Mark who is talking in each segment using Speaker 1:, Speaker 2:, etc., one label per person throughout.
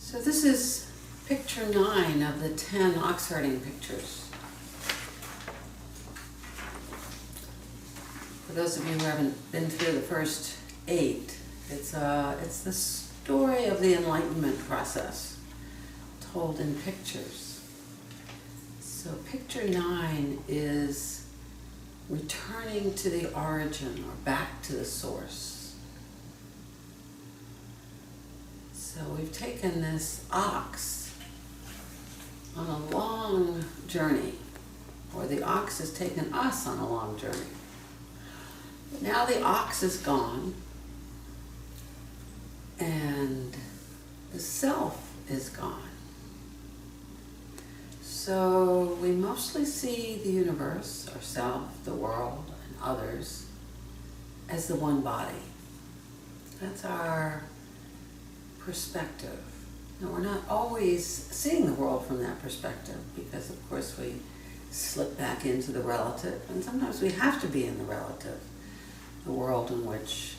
Speaker 1: So this is picture 9 of the 10 oxherding pictures. For those of you who haven't been through the first 8, it's the story of the enlightenment process told in pictures. So picture 9 is returning to the origin or back to the source. So we've taken this ox on a long journey, or the ox has taken us on a long journey. But now the ox is gone, and the self is gone. So we mostly see the universe, ourself, the world, and others as the one body. That's our perspective. Now, we're not always seeing the world from that perspective because, of course, we slip back into the relative, and sometimes we have to be in the relative, the world in which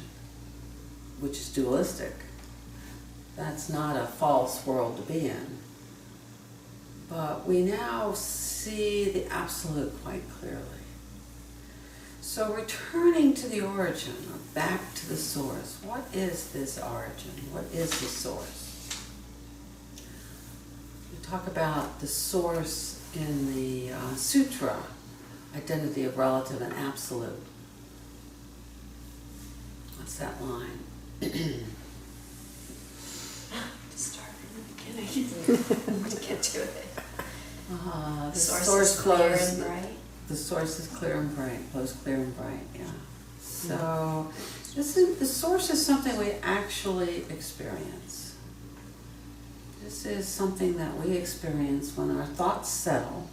Speaker 1: is dualistic. That's not a false world to be in. But we now see the absolute quite clearly. So returning to the origin, or back to the source, what is this origin? What is the source? We talk about the source in the sutra, identity of relative and absolute. What's that line?
Speaker 2: Start from the beginning. Get to it.
Speaker 1: The
Speaker 2: source is clear and bright.
Speaker 1: The source is clear and bright, flows clear and bright, yeah. So the source is something we actually experience. This is something that we experience when our thoughts settle.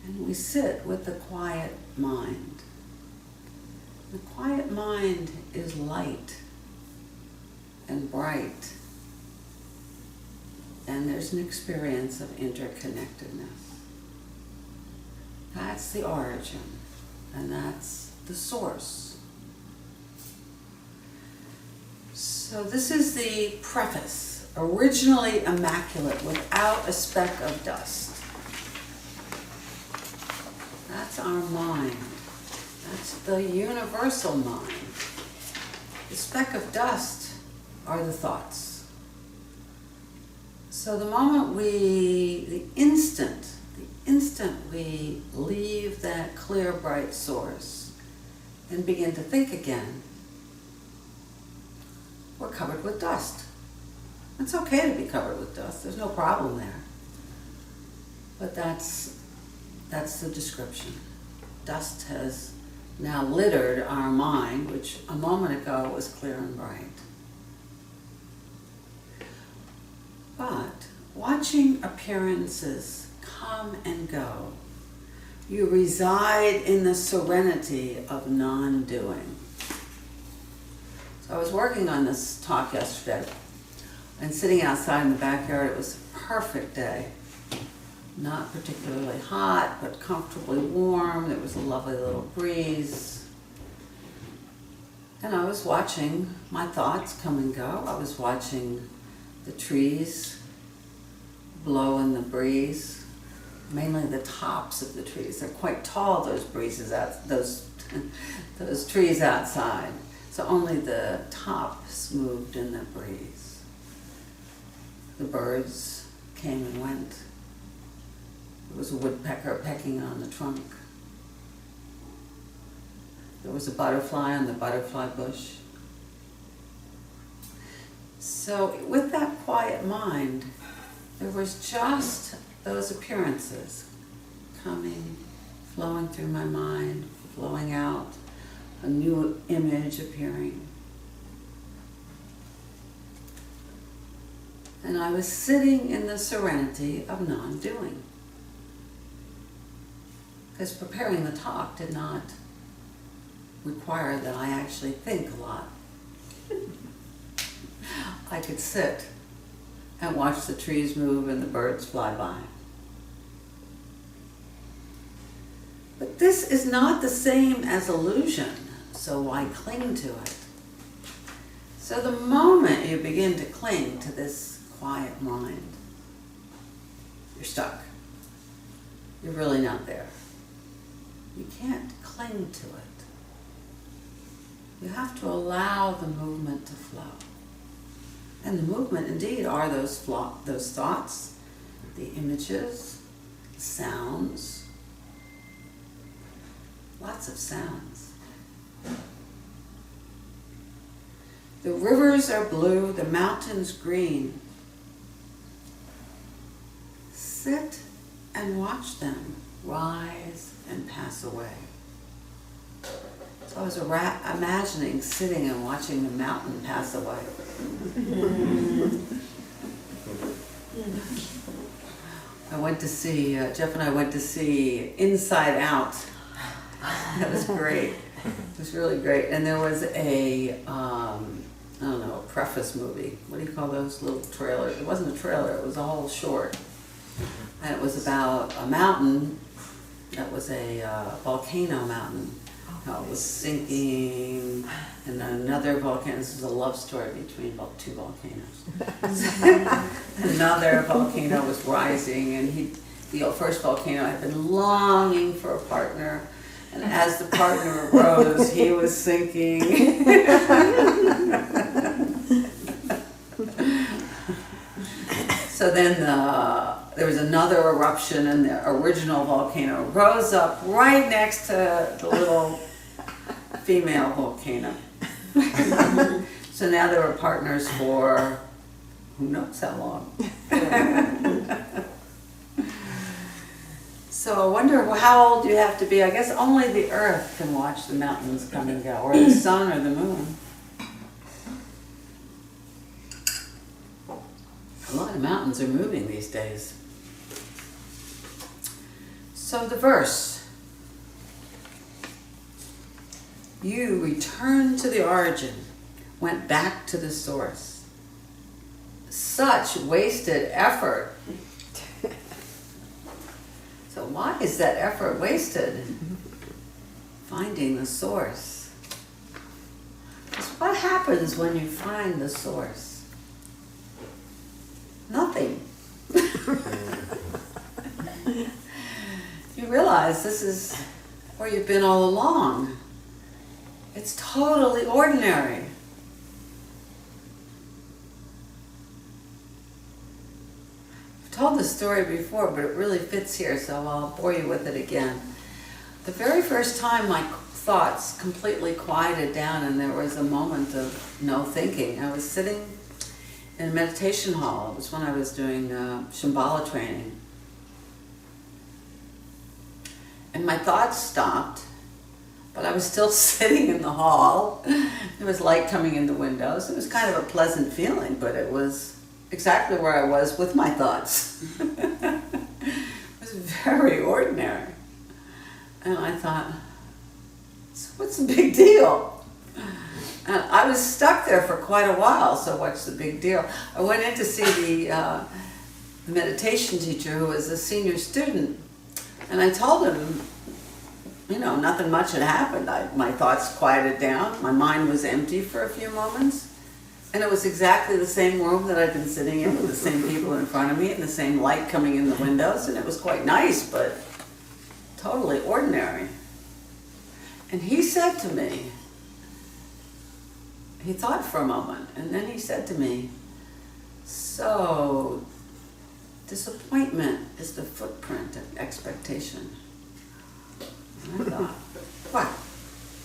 Speaker 1: And we sit with the quiet mind. The quiet mind is light and bright. And there's an experience of interconnectedness. That's the origin, and that's the source. So this is the preface, originally immaculate, without a speck of dust. That's our mind. That's the universal mind. The speck of dust are the thoughts. So the moment the instant we leave that clear, bright source and begin to think again, we're covered with dust. It's okay to be covered with dust. There's no problem there. But that's the description. Dust has now littered our mind, which a moment ago was clear and bright. But watching appearances come and go, you reside in the serenity of non-doing. So I was working on this talk yesterday and sitting outside in the backyard. It was a perfect day. Not particularly hot, but comfortably warm. There was a lovely little breeze. And I was watching my thoughts come and go. I was watching the trees blow in the breeze, mainly the tops of the trees. They're quite tall, those those trees outside. So only the tops moved in the breeze. The birds came and went. There was a woodpecker pecking on the trunk. There was a butterfly on the butterfly bush. So with that quiet mind, there was just those appearances coming, flowing through my mind, flowing out, a new image appearing. And I was sitting in the serenity of non-doing. Because preparing the talk did not require that I actually think a lot. I could sit and watch the trees move and the birds fly by. But this is not the same as illusion. So why cling to it? So the moment you begin to cling to this quiet mind, you're stuck. You're really not there. You can't cling to it. You have to allow the movement to flow. And the movement indeed are those thoughts, the images, sounds, lots of sounds. The rivers are blue, the mountains green. Sit and watch them rise and pass away. So I was imagining sitting and watching the mountain pass away. I went to see, Jeff and I went to see Inside Out. That was great. It was really great. And there was a, I don't know, a preface movie. What do you call those little trailers? It wasn't a trailer, it was a whole short. And it was about a mountain that was a volcano mountain. How it was sinking, and another volcano. This is a love story between two volcanoes. Another volcano was rising, and the first volcano had been longing for a partner, and as the partner rose, he was sinking. So then there was another eruption, and the original volcano rose up right next to the little female volcano. So now they were partners for who knows how long. So I wonder how old you have to be. I guess only the earth can watch the mountains come and go, or the sun or the moon. A lot of mountains are moving these days. So the verse. You returned to the origin, went back to the source. Such wasted effort. So why is that effort wasted? Finding the source. Because what happens when you find the source? Nothing. You realize this is where you've been all along. It's totally ordinary. I've told this story before, but it really fits here, so I'll bore you with it again. The very first time my thoughts completely quieted down and there was a moment of no thinking, I was sitting in a meditation hall. It was when I was doing Shambhala training. And my thoughts stopped. But I was still sitting in the hall. There was light coming in the windows. It was kind of a pleasant feeling, but it was exactly where I was with my thoughts. It was very ordinary. And I thought, so what's the big deal? And I was stuck there for quite a while, so what's the big deal? I went in to see the meditation teacher who was a senior student, and I told him, you know, nothing much had happened. My thoughts quieted down. My mind was empty for a few moments. And it was exactly the same room that I'd been sitting in with the same people in front of me and the same light coming in the windows. And it was quite nice, but totally ordinary. And he said to me, he thought for a moment, and then he said to me, so disappointment is the footprint of expectation. And I thought, wow,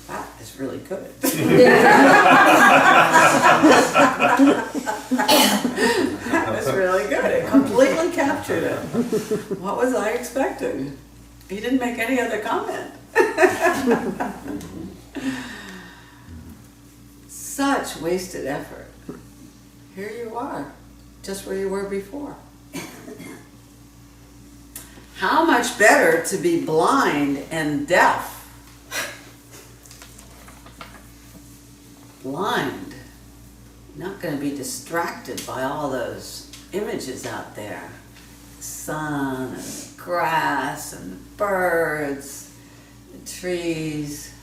Speaker 1: that is really good. That was really good. It completely captured it. What was I expecting? He didn't make any other comment. Such wasted effort. Here you are, just where you were before. How much better to be blind and deaf. Blind. You're not going to be distracted by all those images out there. The sun, and the grass, and the birds, the trees.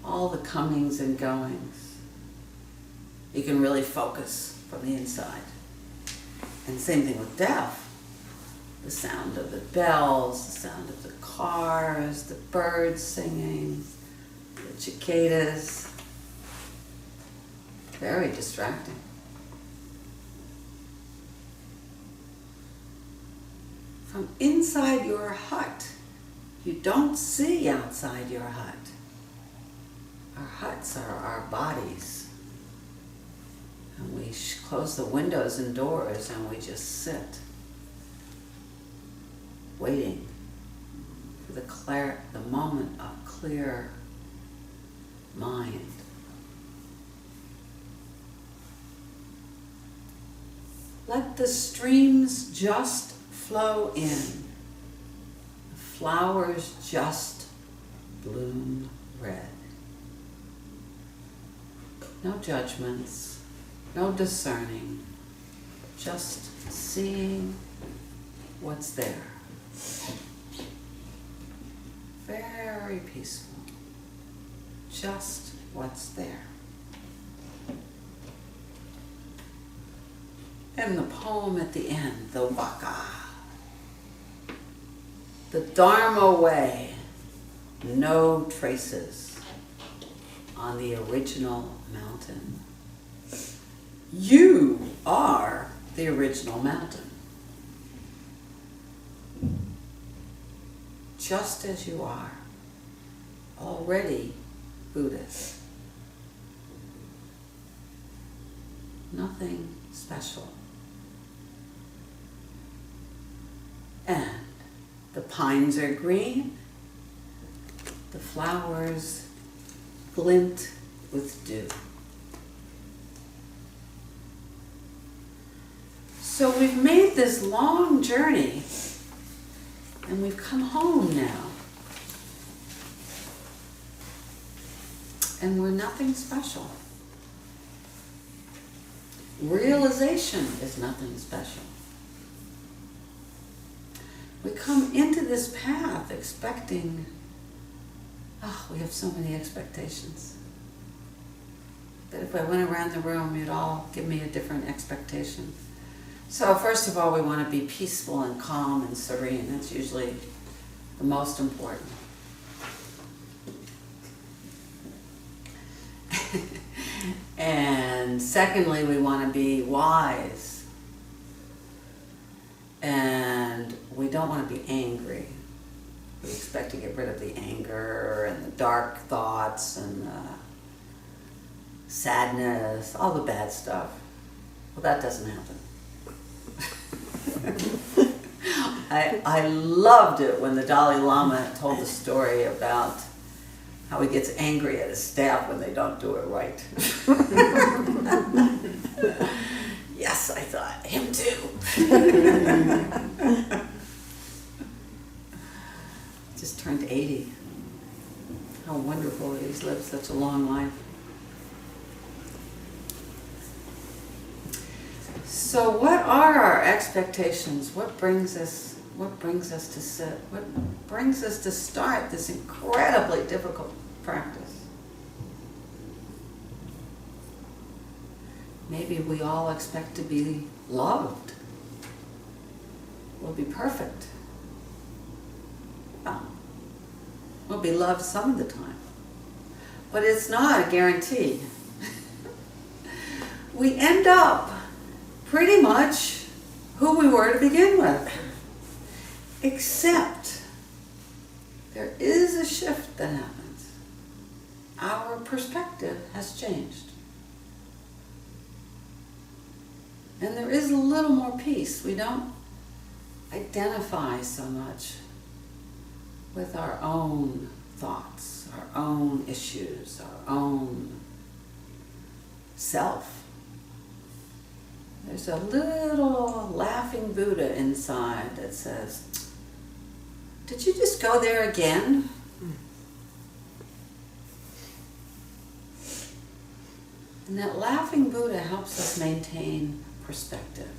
Speaker 1: all the comings and goings. You can really focus from the inside. And same thing with death. The sound of the bells, the sound of the cars, the birds singing, the cicadas. Very distracting. From inside your hut, you don't see outside your hut. Our huts are our bodies. And we close the windows and doors and we just sit, waiting for the moment of clear mind. Let the streams just flow in. The flowers just bloom red. No judgments, no discerning, just seeing what's there. Very peaceful. Just what's there. And the poem at the end, the waka. The Dharma way, no traces on the original mountain. You are the original mountain. Just as you are, already Buddhist. Nothing special. And the pines are green, the flowers glint with dew. So we've made this long journey and we've come home now. And we're nothing special. Realization is nothing special. We come into this path expecting, we have so many expectations. That if I went around the room, you'd all give me a different expectation. So first of all, we want to be peaceful and calm and serene. That's usually the most important. And secondly, we want to be wise. And we don't want to be angry. We expect to get rid of the anger and the dark thoughts and the sadness, all the bad stuff. Well, that doesn't happen. I loved it when the Dalai Lama told the story about how he gets angry at his staff when they don't do it right. Yes, I thought, him too. Just turned 80. How wonderful he's lived such a long life. So what are our expectations? What brings us to sit? What brings us to start this incredibly difficult practice? Maybe we all expect to be loved. We'll be perfect. Well, we'll be loved some of the time. But it's not a guarantee. We end up pretty much who we were to begin with. Except there is a shift that happens. Our perspective has changed. And there is a little more peace. We don't identify so much with our own thoughts, our own issues, our own self. There's a little laughing Buddha inside that says, "Did you just go there again?" And that laughing Buddha helps us maintain perspective.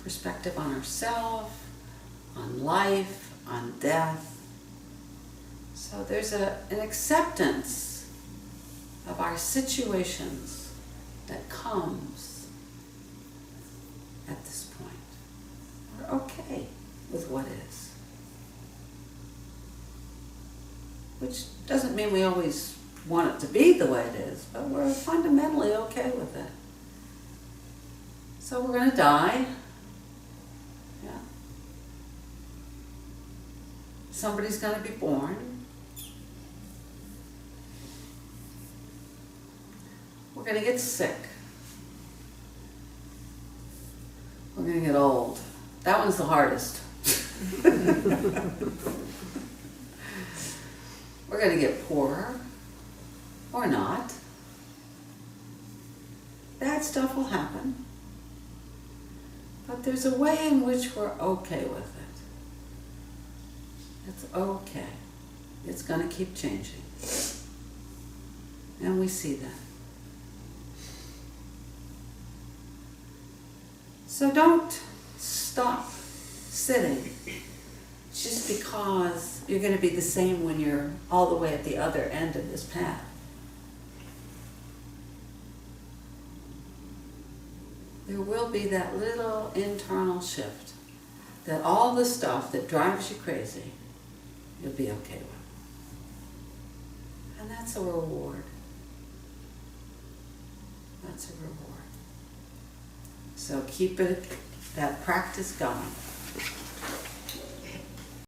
Speaker 1: Perspective on ourselves, on life, on death. So there's an acceptance of our situations that comes at this point. We're okay with what is. Which doesn't mean we always want it to be the way it is, but we're fundamentally okay with it. So we're going to die. Yeah. Somebody's going to be born. We're going to get sick. We're going to get old. That one's the hardest. We're going to get poorer, or not. Bad stuff will happen. But there's a way in which we're okay with it. It's okay. It's going to keep changing. And we see that. So don't stop sitting just because you're going to be the same when you're all the way at the other end of this path. There will be that little internal shift that all the stuff that drives you crazy, you'll be okay with. And that's a reward. That's a reward. So keep that practice going.